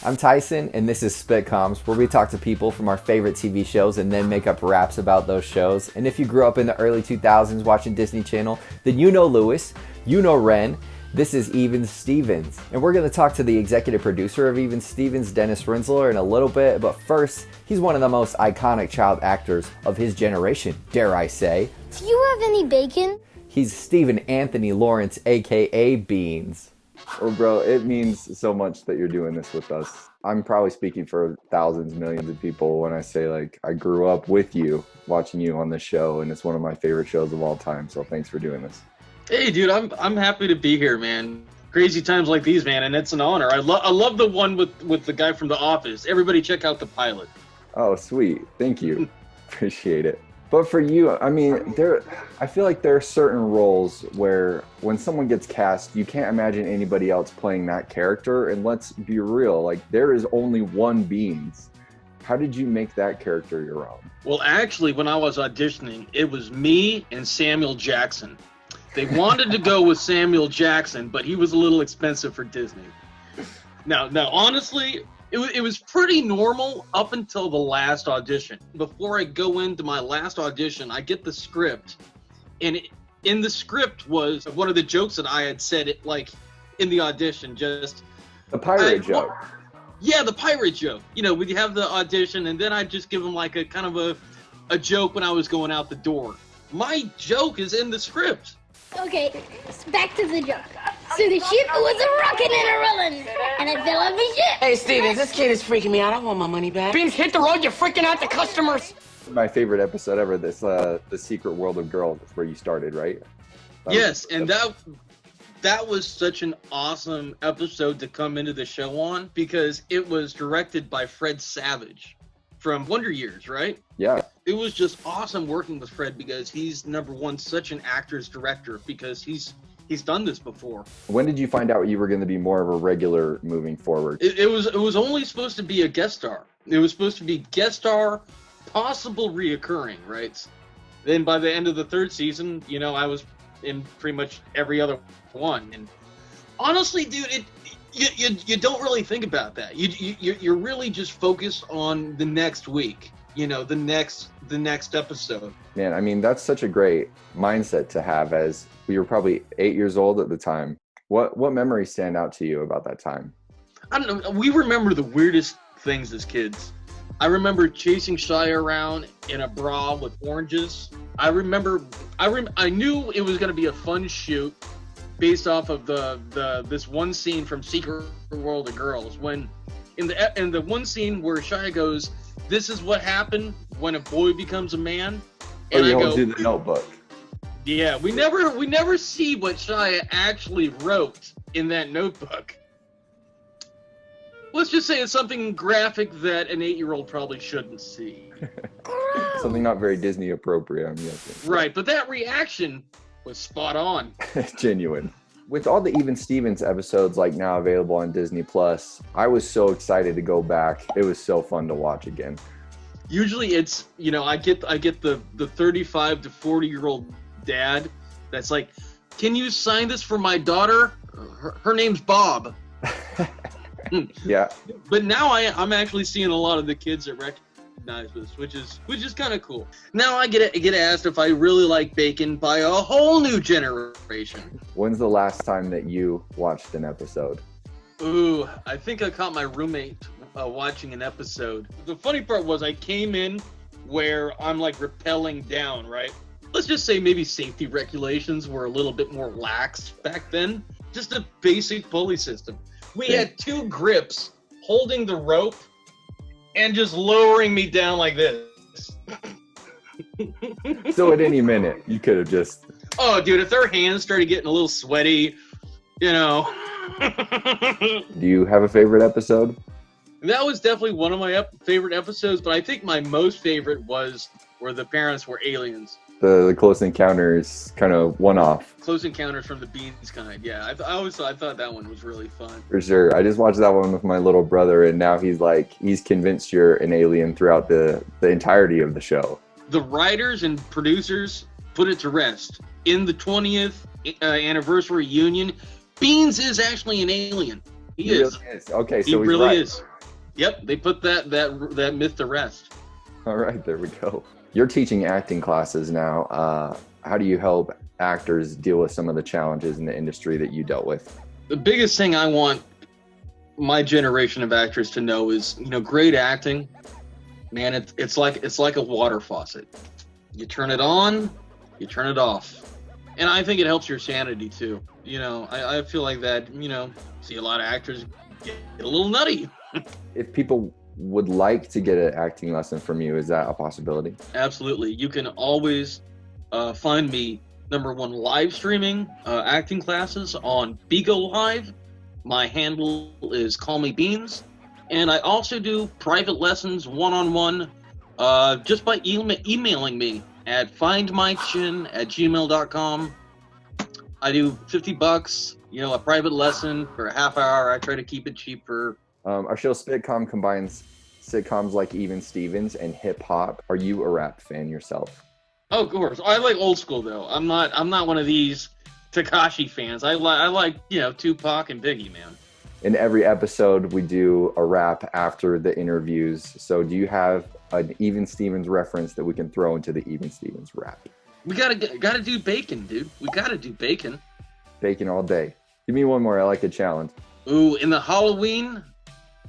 I'm Tyson, and this is Spitcoms, where we talk to people from our favorite TV shows and then make up raps about those shows. And if you grew up in the early 2000s watching Disney Channel, then you know Lewis, you know Ren. This is Even Stevens, and we're going to talk to the executive producer of Even Stevens, Dennis Rinsler, in a little bit. But first, he's one of the most iconic child actors of his generation, dare I say. Do you have any bacon? He's Stephen Anthony Lawrence, aka Beans. Well, bro, it means so much that you're doing this with us. I'm probably speaking for thousands, millions of people when I say, like, I grew up with you, watching you on this show, and it's one of my favorite shows of all time. So thanks for doing this. Hey, dude, I'm happy to be here, man. Crazy times like these, man, and it's an honor. I love the one with the guy from The Office. Everybody check out the pilot. Oh, sweet. Thank you. Appreciate it. But for you, I mean, I feel like there are certain roles where when someone gets cast, you can't imagine anybody else playing that character. And let's be real, like, there is only one Beans. How did you make that character your own? Well, actually, when I was auditioning, it was me and Samuel Jackson. They wanted to go with Samuel Jackson, but he was a little expensive for Disney. Now, honestly, it was pretty normal up until the last audition. Before I go into my last audition, I get the script, and in the script was one of the jokes that I had said it like in the audition, just The pirate joke. Yeah, the pirate joke. You know, we have the audition, and then I just give them like a kind of a joke when I was going out the door. My joke is in the script. Okay, back to the joke. So the ship was a rockin' and a rollin', and I fell off the ship. Hey, Stevens, this kid is freaking me out. I want my money back. Beans, hit the road. You're freaking out the customers. My favorite episode ever, this The Secret World of Girls, that's where you started, right? Yes, and that was such an awesome episode to come into the show on, because it was directed by Fred Savage from Wonder Years, right? Yeah. It was just awesome working with Fred, because he's, number one, such an actor's director, because he's done this before. When did you find out you were going to be more of a regular moving forward? It was only supposed to be a guest star. It was supposed to be guest star, possible reoccurring, right? Then by the end of the third season, you know, I was in pretty much every other one. And honestly, dude, you don't really think about that. You're really just focused on the next week. You know, the next episode. Man, I mean, that's such a great mindset to have, as we were probably 8 years old at the time. What memories stand out to you about that time? I don't know. We remember the weirdest things as kids. I remember chasing Shia around in a bra with oranges. I knew it was going to be a fun shoot based off of this one scene from Secret World of Girls, when in the one scene where Shia goes, "This is what happened when a boy becomes a man." And I go, do the Notebook. Yeah, we never see what Shia actually wrote in that notebook. Let's just say it's something graphic that an 8-year-old probably shouldn't see. Something not very Disney appropriate, I'm guessing. Right, but that reaction was spot on. Genuine. With all the Even Stevens episodes like now available on Disney Plus, I was so excited to go back. It was so fun to watch again. Usually it's, you know, I get the 35 to 40-year-old dad that's like, "Can you sign this for my daughter? Her name's Bob." Yeah. But now I'm actually seeing a lot of the kids that recognize this, which is kind of cool. Now I get asked if I really like bacon by a whole new generation. When's the last time that you watched an episode? Ooh, I think I caught my roommate watching an episode. The funny part was I came in where I'm like rappelling down, right? Let's just say maybe safety regulations were a little bit more lax back then. Just a basic pulley system. We had 2 grips holding the rope and just lowering me down like this. So at any minute, you could have just... Oh, dude, if their hands started getting a little sweaty, you know. Do you have a favorite episode? That was definitely one of my favorite episodes, but I think my most favorite was where the parents were aliens. The Close Encounters kind of one-off. Close Encounters from the Beans kind, yeah. I thought that one was really fun. For sure. I just watched that one with my little brother, and now he's convinced you're an alien throughout the entirety of the show. The writers and producers put it to rest. In the 20th anniversary reunion, Beans is actually an alien. He is. Really is. Okay, so he he's really right. is. Yep, they put that myth to rest. All right, there we go. You're teaching acting classes now. How do you help actors deal with some of the challenges in the industry that you dealt with? The biggest thing I want my generation of actors to know is, great acting, man, it's like a water faucet. You turn it on, you turn it off. And I think it helps your sanity too. I feel like that, see a lot of actors get a little nutty. If people would like to get an acting lesson from you, is that a possibility? Absolutely. You can always find me, number one, live streaming acting classes on Bigo Live. My handle is Call Me Beans. And I also do private lessons one-on-one just by emailing me at findmychin@gmail.com. I do $50, a private lesson for a half hour. I try to keep it cheaper. Our show Spitcom combines sitcoms like Even Stevens and hip hop. Are you a rap fan yourself? Oh, of course. I like old school though. I'm not one of these Tekashi fans. I like Tupac and Biggie, man. In every episode, we do a rap after the interviews. So do you have an Even Stevens reference that we can throw into the Even Stevens rap? We gotta do bacon, dude. We gotta do bacon. Bacon all day. Give me one more. I like a challenge. Ooh, in the Halloween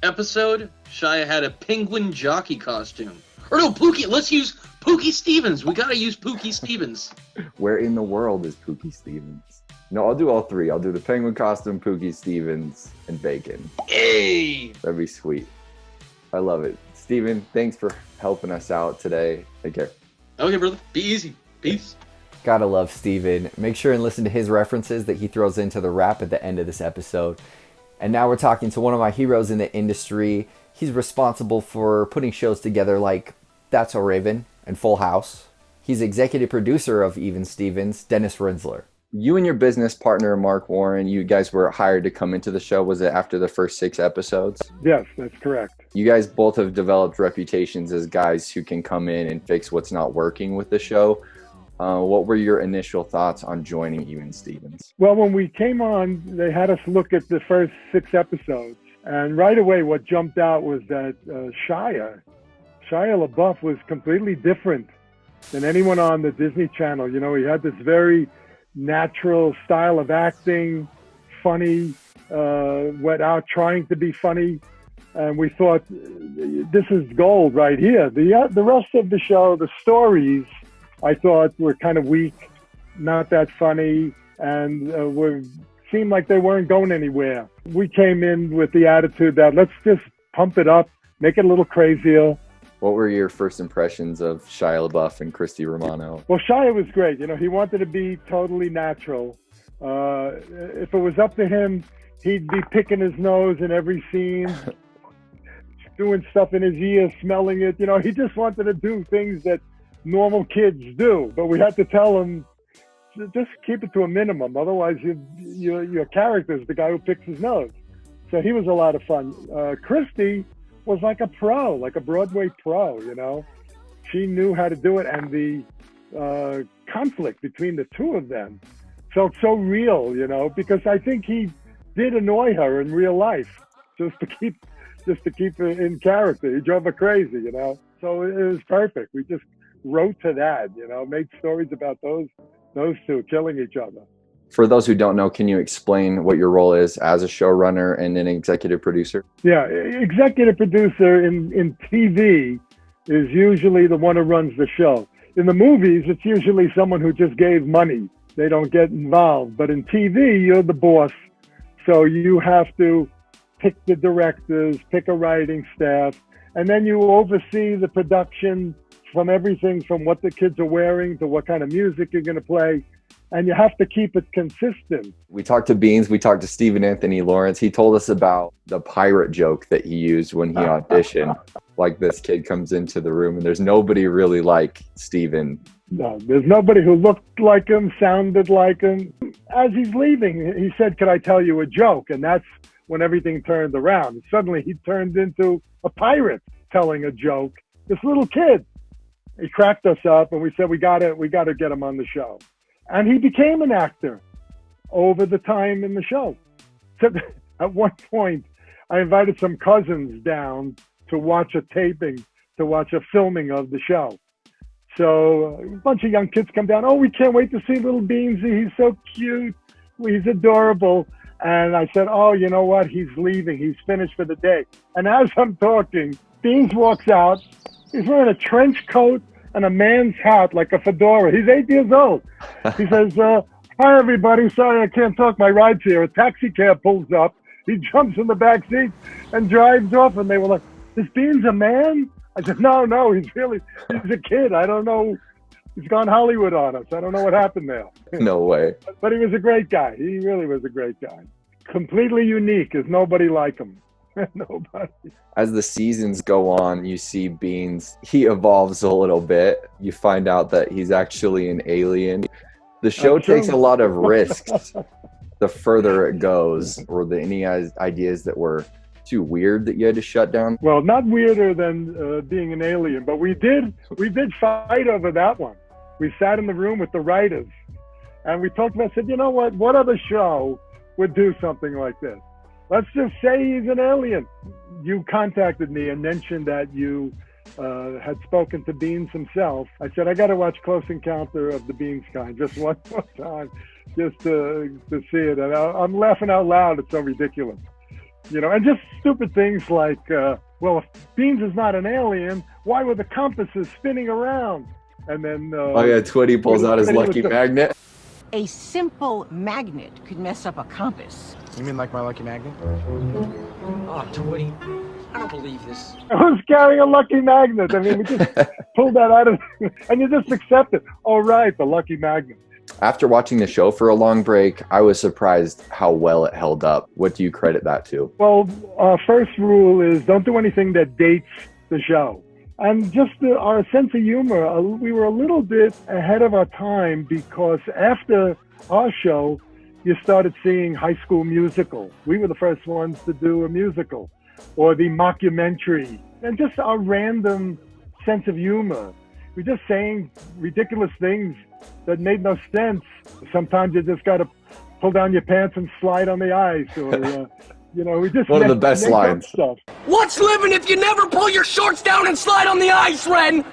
episode, Shia had a penguin jockey costume. Or no, Pookie. Let's use Pookie Stevens. We gotta use Pookie Stevens. Where in the world is Pookie Stevens? No, I'll do all three. I'll do the penguin costume, Pookie Stevens, and bacon. Hey! That'd be sweet. I love it. Steven, thanks for helping us out today. Take care. Okay, brother. Be easy. Peace. Gotta love Steven. Make sure and listen to his references that he throws into the rap at the end of this episode. And now we're talking to one of my heroes in the industry. He's responsible for putting shows together like That's So Raven and Full House. He's executive producer of Even Stevens, Dennis Rinsler. You and your business partner, Mark Warren, you guys were hired to come into the show. Was it after the first 6 episodes? Yes, that's correct. You guys both have developed reputations as guys who can come in and fix what's not working with the show. What were your initial thoughts on joining Even Stevens? Well, when we came on, they had us look at the first 6 episodes. And right away, what jumped out was that Shia Labeouf was completely different than anyone on the Disney Channel. He had this very natural style of acting, funny, went out trying to be funny. And we thought, this is gold right here. The rest of the show, the stories, I thought were kind of weak, not that funny, and seemed like they weren't going anywhere. We came in with the attitude that let's just pump it up, make it a little crazier. What were your first impressions of Shia Labeouf and Christy Romano? Well, Shia was great. He wanted to be totally natural. If it was up to him, he'd be picking his nose in every scene, doing stuff in his ear, smelling it. He just wanted to do things that normal kids do. But we had to tell him, just keep it to a minimum. Otherwise, your character's the guy who picks his nose. So he was a lot of fun. Christy was like a pro, like a Broadway pro, She knew how to do it. And the conflict between the two of them felt so real, because I think he did annoy her in real life just to keep her in character. He drove her crazy, So it was perfect. We just wrote to that, made stories about those two killing each other. For those who don't know, can you explain what your role is as a showrunner and an executive producer? Yeah, executive producer in TV is usually the one who runs the show. In the movies, it's usually someone who just gave money. They don't get involved. But in TV, you're the boss. So you have to pick the directors, pick a writing staff, and then you oversee the production from everything from what the kids are wearing to what kind of music you're going to play. And you have to keep it consistent. We talked to Beans. We talked to Stephen Anthony Lawrence. He told us about the pirate joke that he used when he auditioned. Like this kid comes into the room and there's nobody really like Stephen. No, there's nobody who looked like him, sounded like him. As he's leaving, he said, "Can I tell you a joke?" And that's when everything turned around. Suddenly he turned into a pirate telling a joke. This little kid. He cracked us up and we said, we gotta get him on the show. And he became an actor over the time in the show. So at one point, I invited some cousins down to watch a filming of the show. So a bunch of young kids come down. Oh, we can't wait to see little Beansy. He's so cute. He's adorable. And I said, oh, you know what? He's leaving. He's finished for the day. And as I'm talking, Beans walks out. He's wearing a trench coat and a man's hat, like a fedora. He's 8 years old. He says, hi, everybody. Sorry, I can't talk. My ride's here. A taxi cab pulls up. He jumps in the back seat and drives off. And they were like, is Beans a man? I said, no, he's a kid. I don't know. He's gone Hollywood on us. I don't know what happened there. No way. But he was a great guy. He really was a great guy. Completely unique. There's nobody like him. Nobody. As the seasons go on, you see Beans. He evolves a little bit. You find out that he's actually an alien. The show takes a lot of risks the further it goes. Were there any ideas that were too weird that you had to shut down? Well, not weirder than being an alien, but we did fight over that one. We sat in the room with the writers and we talked about, said, you know what other show would do something like this? Let's just say he's an alien. You contacted me and mentioned that you had spoken to Beans himself. I said, I got to watch Close Encounter of the Beans Kind just one more time, just to see it. And I'm laughing out loud. It's so ridiculous. You know, and just stupid things like, well, if Beans is not an alien, why were the compasses spinning around? And then... Twitty pulls out his lucky magnet. A simple magnet could mess up a compass. You mean like my lucky magnet? Oh, Twitty, I don't believe this. Who's carrying a lucky magnet? I mean, we just pulled that out of... And you just accept it. Oh, right, the lucky magnet. After watching the show for a long break, I was surprised how well it held up. What do you credit that to? Well, our first rule is don't do anything that dates the show. And just our sense of humor, we were a little bit ahead of our time because after our show, you started seeing High School Musical. We were the first ones to do a musical, or the mockumentary, and just our random sense of humor. We're just saying ridiculous things that made no sense. Sometimes you just got to pull down your pants and slide on the ice, or you know, we just one of the best lines. Stuff. What's living if you never pull your shorts down and slide on the ice, Ren?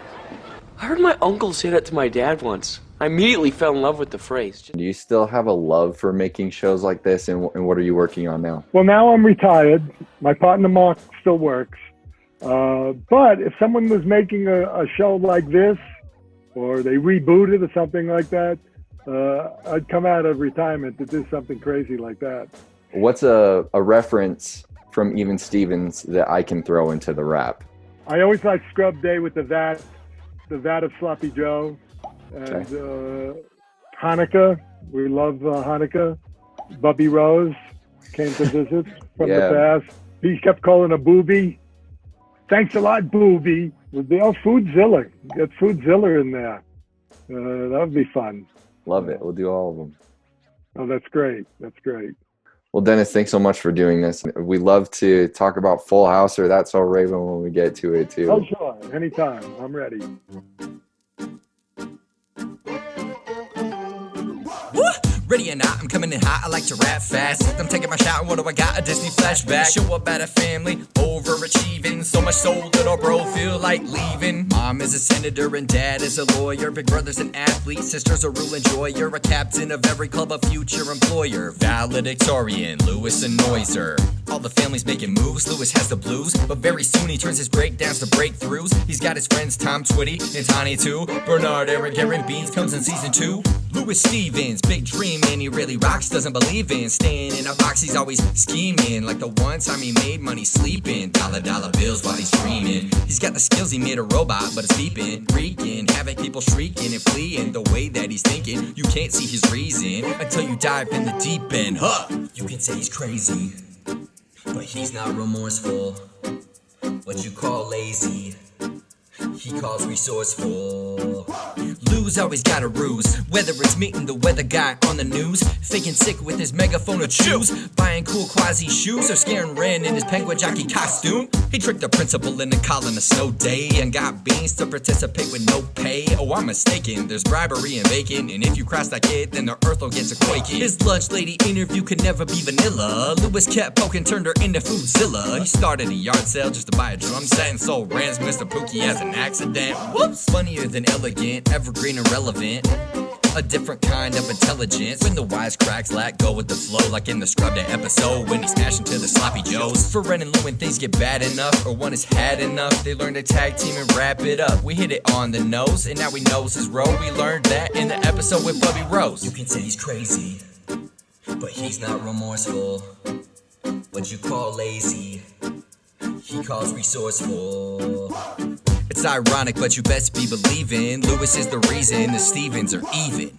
I heard my uncle say that to my dad once. I immediately fell in love with the phrase. Do you still have a love for making shows like this, and what are you working on now? Well, now I'm retired. My partner Mark still works. But if someone was making a show like this, or they rebooted or something like that, I'd come out of retirement to do something crazy like that. What's a reference from Even Stevens that I can throw into the rap? I always like Scrub Day with the vat of Sloppy Joe. And Hanukkah, we love Hanukkah. Bubby Rose came to visit from the past. He kept calling her Booby. Thanks a lot, Booby. Foodzilla. Get Foodzilla in there. That would be fun. Love it. We'll do all of them. Oh, that's great. That's great. Well, Dennis, thanks so much for doing this. We love to talk about Full House or That's So Raven when we get to it, too. Oh, sure. Anytime. I'm ready. Ready or not, I'm coming in hot, I like to rap fast. I'm taking my shot, what do I got? A Disney flashback. Show up at a family, overachieving. So much so that our bro feel like leaving. Mom is a senator and dad is a lawyer. Big brother's an athlete, sister's a rule enjoyer. A captain of every club, a future employer. Valedictorian, Lewis and Noiser. All the family's making moves, Lewis has the blues. But very soon he turns his breakdowns to breakthroughs. He's got his friends Tom, Twitty, and Tiny too. Bernard, Eric, Aaron Beans comes in season 2. Lewis Stevens, big dream and he really rocks, doesn't believe in staying in a box, he's always scheming. Like the one time he made money sleeping, dollar bills while he's dreaming. He's got the skills, he made a robot, but it's beeping, freaking, having people shrieking and fleeing. The way that he's thinking, you can't see his reason until you dive in the deep end. You can say he's crazy, but he's not remorseful. What you call lazy, he calls resourceful. Lou's always got a ruse, whether it's meeting the weather guy on the news, faking sick with his megaphone of chews, buying cool quasi shoes, or scaring Ren in his penguin jockey costume. He tricked the principal into calling a snow day and got beans to participate with no pay. Oh, I'm mistaken, there's bribery and bacon, and if you cross that kid, then the earth will get a quaking. His lunch lady interview could never be vanilla. Lewis kept poking, turned her into Foodzilla. He started a yard sale just to buy a drum set and sold Rand's Mr. Pookie as an accident. Whoops! Funnier than elegant, evergreen and relevant. A different kind of intelligence. When the wisecracks let go with the flow, like in the Scrubbed episode when he smashed into the sloppy joes. For Ren and Lou, when things get bad enough, or one has had enough, they learn to tag team and wrap it up. We hit it on the nose, and now we knows his role. We learned that in the episode with Bubby Rose. You can say he's crazy, but he's not remorseful. What you call lazy, he calls resourceful. It's ironic, but you best be believing Lewis is the reason the Stevens are even.